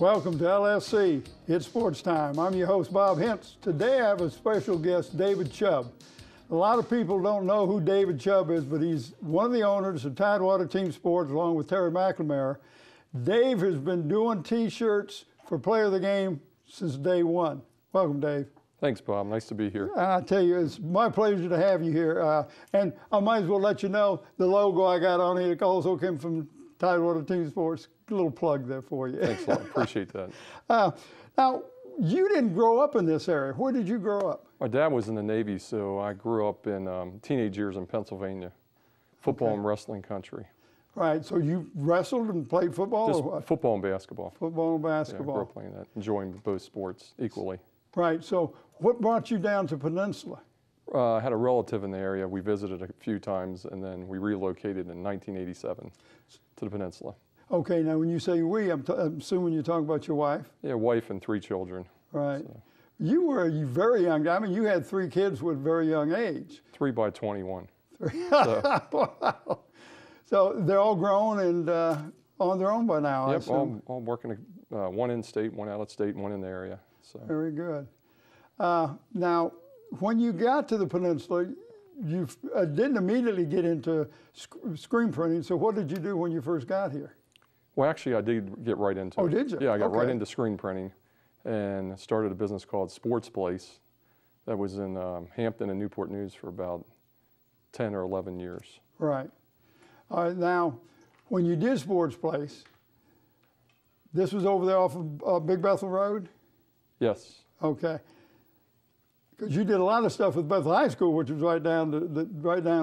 Welcome to LSC. It's Sports Time. I'm your host, Bob Hintz. Today I have a special guest, David Chubb. A lot of people don't know who David Chubb is, but he's one of the owners of Tidewater Team Sports along with Terry McNamara. Dave has been doing T-shirts for Player of the Game since day one. Welcome, Dave. Thanks, Bob. Nice to be here. I tell you, it's my pleasure to have you here. And I might as well let you know the logo I got on here also came from Tidewater Team Sports. A little plug there for you. Thanks a lot. Appreciate that. Now, you didn't grow up in this area. Where did you grow up? My dad was in the Navy, so I grew up in teenage years in Pennsylvania, football and wrestling country. Right. So you wrestled and played football? Just or what? Football and basketball. Football and basketball. Yeah, I grew up playing that, enjoying both sports equally. Right. So what brought you down to Peninsula? I had a relative in the area. We visited a few times, and then we relocated in 1987 to the Peninsula. Okay. Now, when you say we, I'm assuming you're talking about your wife? Yeah, wife and 3 children. Right. So. You were very young. I mean, you had 3 kids with very young age. 3 by 21. So. Wow. So they're all grown and on their own by now, Yep, I assume. all working, one in state, one out of state, one in the area. So. Very good. Now, when you got to the Peninsula, you didn't immediately get into screen printing. So what did you do when you first got here? Well, actually, I did get right into it. Oh, did you? Yeah, I got right Okay. into screen printing and started a business called Sportstime that was in Hampton and Newport News for about 10 or 11 years. Right. All right. Now, when you did Sportstime, this was over there off of Big Bethel Road? Yes. Okay. Because you did a lot of stuff with Bethel High School, which was right down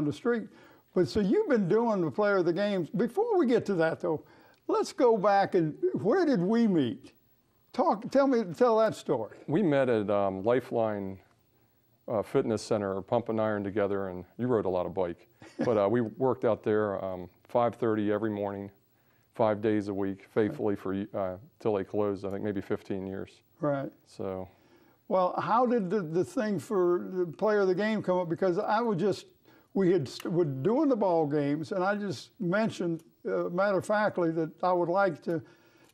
the street. But so you've been doing the Player of the Games. Before we get to that, though, let's go back and where did we meet? Tell that story. We met at Lifeline Fitness Center, pump and iron together, and you rode a lot of bike. But we worked out there 5:30 every morning, 5 days a week, faithfully for till they closed. I think maybe 15 years. Right. So. Well, how did the thing for the Player of the Game come up? Because we were doing the ball games, and I just mentioned, matter of factly, that I would like to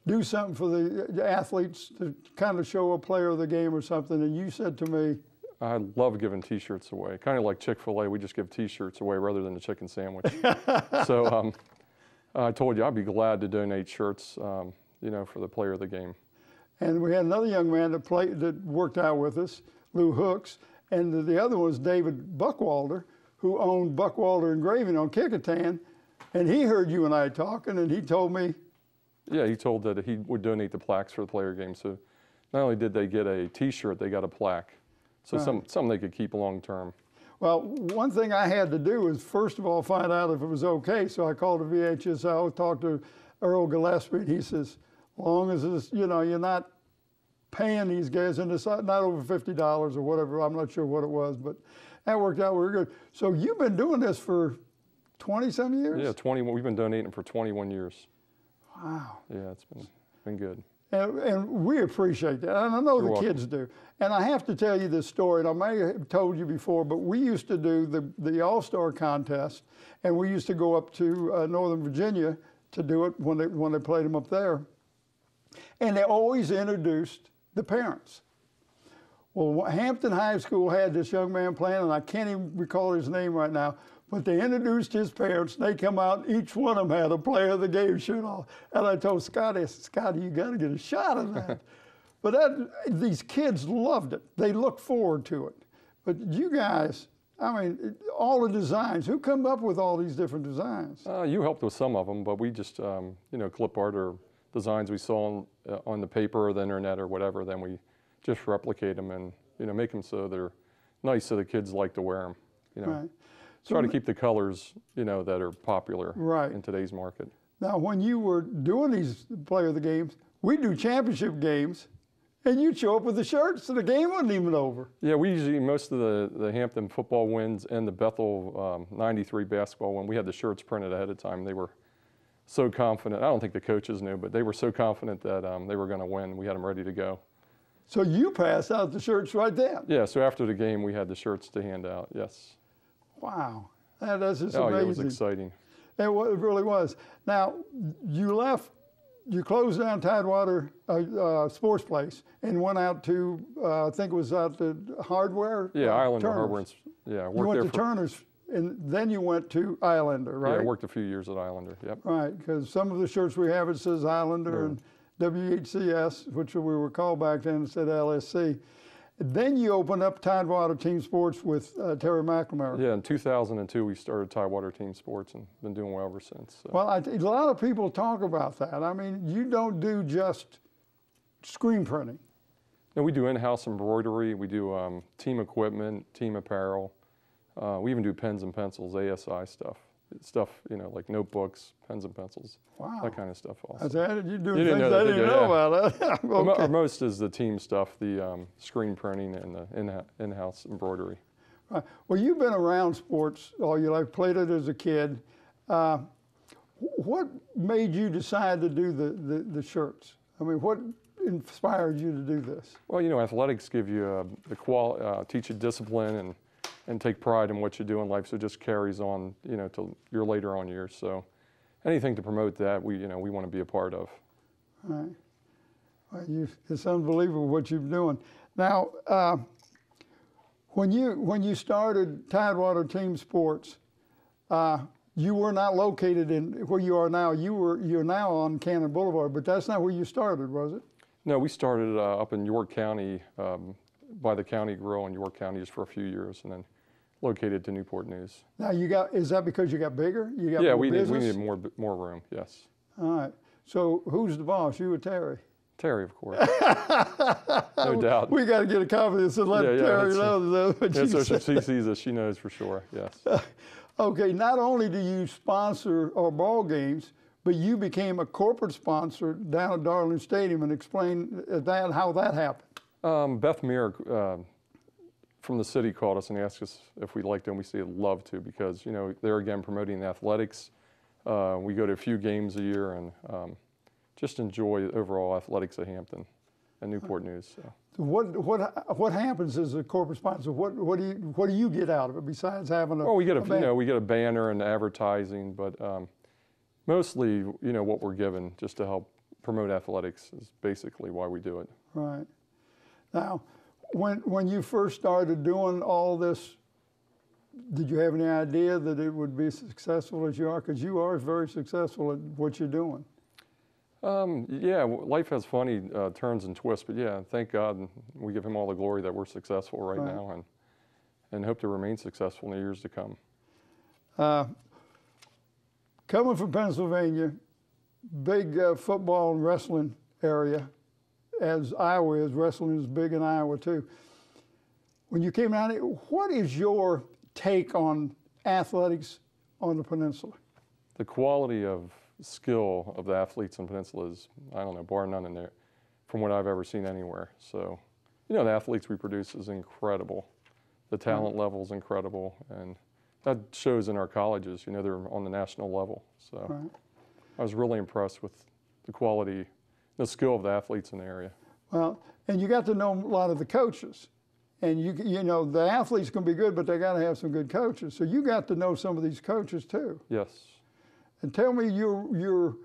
do something for the athletes to kind of show a Player of the Game or something. And you said to me, I love giving T-shirts away. Kind of like Chick-fil-A, we just give T-shirts away rather than a chicken sandwich. So I told you I'd be glad to donate shirts, for the Player of the Game. And we had another young man that worked out with us, Lou Hooks, and the other was David Buckwalder, who owned Buckwalder Engraving on Kickotan, and he heard you and I talking, and he told me. Yeah, he told that he would donate the plaques for the Player Game. So not only did they get a T-shirt, they got a plaque. So right. something they could keep long term. Well, one thing I had to do was, first of all, find out if it was okay. So I called the VHSL, talked to Earl Gillespie, and he says, as long as it's, you're not paying these guys, and it's not over $50 or whatever. I'm not sure what it was, but that worked out very good. So you've been doing this for 20-some years? Yeah, 21. We've been donating for 21 years. Wow. Yeah, it's been good. And we appreciate that, and I know You're the welcome. kids do. And I have to tell you this story, and I may have told you before, but we used to do the All-Star contest, and we used to go up to Northern Virginia to do it when they played them up there. And they always introduced the parents. Well, Hampton High School had this young man playing, and I can't even recall his name right now, but they introduced his parents. They come out, each one of them had a Player of the Game shirt on. And I told Scotty, I said, Scotty, you got to get a shot of that. But these kids loved it. They looked forward to it. But you guys, I mean, all the designs, who come up with all these different designs? You helped with some of them, but we just, clip art or designs we saw on the paper or the internet or whatever, then we just replicate them and, make them so they're nice so the kids like to wear them, Right. Try to keep the colors, that are popular right. in today's market. Now, when you were doing these Player of the Games, we do championship games, and you'd show up with the shirts, so the game wasn't even over. Yeah, we usually, most of the Hampton football wins and the Bethel 93 basketball win, we had the shirts printed ahead of time. They were so confident. I don't think the coaches knew, but they were so confident that they were going to win. We had them ready to go. So you passed out the shirts right then? Yeah, so after the game, we had the shirts to hand out, yes. Wow, that's just amazing. amazing. Yeah, it was exciting. It really was. Now, you left you closed down Tidewater Sports Place and went out to, I think it was out to Hardware? Yeah, Islander Turner's. Hardware. Yeah, You worked went there to Turner's, and then you went to Islander, right? Yeah, I worked a few years at Islander, yep. Right, because some of the shirts we have, it says Islander and WHCS, which we were called back then, it said LSC. Then you opened up Tidewater Team Sports with Terry McNamara. Yeah, in 2002 we started Tidewater Team Sports and been doing well ever since. So. Well, a lot of people talk about that. I mean, you don't do just screen printing. No, we do in-house embroidery, we do team equipment, team apparel. We even do pens and pencils, ASI stuff. Stuff, you know, like notebooks, pens and pencils, Wow. that kind of stuff also. You're doing You didn't things know that, I did didn't you? know Yeah. about. Okay. Our most is the team stuff, the screen printing and the in-house embroidery. Right. Well, you've been around sports all your life, played it as a kid. What made you decide to do the shirts? I mean, what inspired you to do this? Well, you know, athletics give you teach you discipline and take pride in what you do in life, so it just carries on, you know, till your later on years. So anything to promote that, we want to be a part of. All right. Well, it's unbelievable what you're doing. Now, when you started Tidewater Team Sports, you were not located in where you are now. You're now on Cannon Boulevard, but that's not where you started, was it? No, we started up in York County, by the County Grill in York County just for a few years, and then located to Newport News. Now is that because you got bigger? You got yeah, more we business? needed more room. Yes. All right. So who's the boss? You or Terry? Terry, of course. No doubt. We got to get a copy of this and let Terry know. Yeah, so if she sees us, she knows for sure. Yes. Okay. Not only do you sponsor our ball games, but you became a corporate sponsor down at Darling Stadium, and explain how that happened. Beth Muir from the city called us and asked us if we'd like to, and we said love to, because, you know, they're again promoting athletics. We go to a few games a year and just enjoy overall athletics at Hampton and Newport News. So. What happens as a corporate sponsor? What do you get out of it besides having a? Well, we get banner? we get a banner and advertising, but mostly, you know, what we're given just to help promote athletics is basically why we do it. Right. Now, when you first started doing all this, did you have any idea that it would be as successful as you are? Because you are very successful at what you're doing. Yeah, life has funny turns and twists, but yeah, thank God, and we give him all the glory that we're successful right now, and hope to remain successful in the years to come. Coming from Pennsylvania, big football and wrestling area, as Iowa is. Wrestling is big in Iowa too. When you came down here, what is your take on athletics on the peninsula? The quality of skill of the athletes in the peninsula is, I don't know, bar none in there, from what I've ever seen anywhere. So, you know, the athletes we produce is incredible. The talent level is incredible, and that shows in our colleges. You know, they're on the national level. So I was really impressed with the quality, the skill of the athletes in the area. Well, and you got to know a lot of the coaches. And you know, the athletes can be good, but they got to have some good coaches. So you got to know some of these coaches too. Yes. And tell me your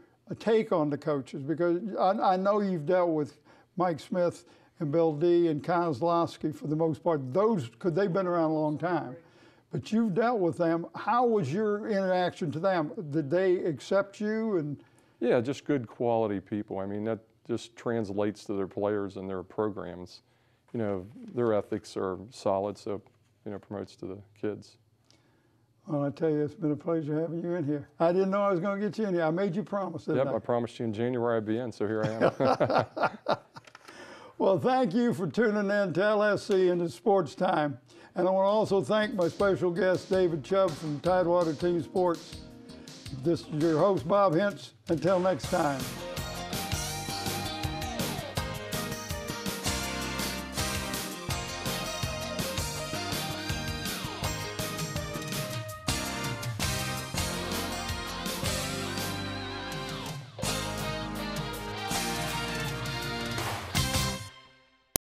take on the coaches, because I know you've dealt with Mike Smith and Bill D and Kozlowski for the most part. Because they've been around a long time. But you've dealt with them. How was your interaction to them? Did they accept you? And yeah, just good quality people. I mean, that just translates to their players and their programs. You know, their ethics are solid, so, you know, promotes to the kids. Well, I tell you, it's been a pleasure having you in here. I didn't know I was going to get you in here. I made you promise, didn't I? I promised you in January I'd be in, so here I am. Well, thank you for tuning in to LSC and the Sports Time. And I want to also thank my special guest, David Chubb from Tidewater Team Sports. This is your host, Bob Hintz. Until next time.